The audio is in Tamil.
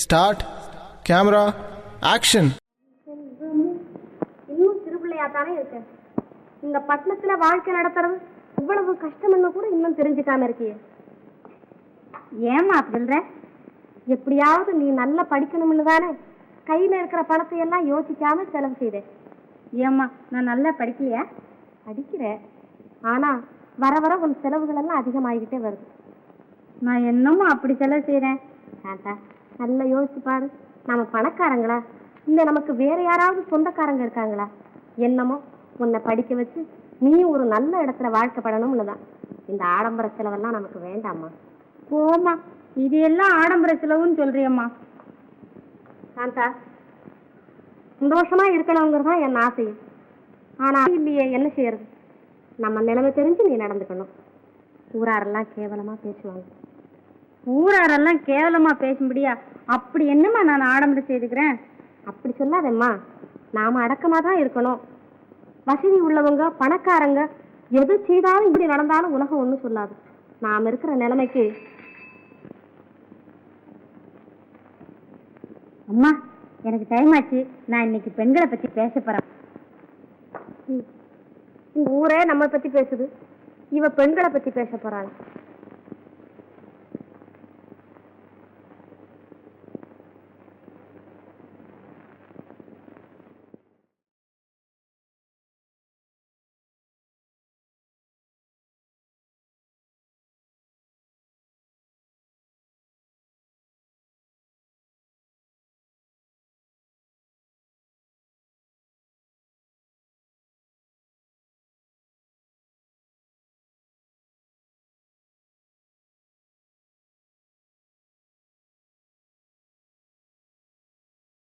ஸ்டார்ட். Camera action. இன்னும் சிறுபிள்ளையா தானே இருக்கேன். இந்த பட்டணத்துல வாழ்க்கை நடத்துறது இவ்வளவு கஷ்டம்னு கூட இன்னும் தெரிஞ்சுக்காம இருக்கியே. ஏமா அப்படி சொல்ற? எப்படியாவது நீ நல்லா படிக்கணும்னு தானே கையில இருக்கிற பணத்தை எல்லாம் யோசிக்காம செலவு செய்தேன். ஏம்மா நான் நல்லா படிக்கலையா? படிக்கிறேன், ஆனா வர வர உன் செலவுகள் எல்லாம் அதிகமாகிக்கிட்டே வருது. நான் என்னமோ அப்படி செலவு செய்யறேன். நல்லா யோசிச்சு பாரு. நம்ம பணக்காரங்களா இல்ல நமக்கு வேற யாராவது சொந்தக்காரங்க இருக்காங்களா? என்னமோ உன்னை படிக்க வச்சு நீ ஒரு நல்ல இடத்துல வாழ்க்கைப்படணும்னு தான். இந்த ஆடம்பர செலவெல்லாம் நமக்கு வேண்டாம்மா. போமா, இது எல்லாம் ஆடம்பர செலவுன்னு சொல்றியம்மா. சாந்தா, சந்தோஷமா இருக்கணுங்கிறதான் என் ஆசையும். ஆனா இல்லையே, என்ன செய்யறது? நம்ம நிலைமை தெரிஞ்சு நீ நடந்துக்கணும். ஊராரெல்லாம் கேவலமா பேசுவாங்க. ஊராரெல்லாம் கேவலமா பேசும்படியா அப்படி என்னம்மா நான் ஆடம்பரம் செய்துக்கிறேன்? அப்படி சொல்லாதேம்மா. நாம அடக்கமா தான் இருக்கணும். வசதி உள்ளவங்க பணக்காரங்க எது செய்தாலும் இப்படி நடந்தாலும் உலகம் ஒன்றும் சொல்லாது. நாம் இருக்கிற நிலைமைக்கு. அம்மா, எனக்கு டைம் ஆச்சு. நான் இன்னைக்கு பெண்களை பத்தி பேச போறேன். ஊரே நம்ம பத்தி பேசுது, இவ பெண்களை பத்தி பேச போறாள்.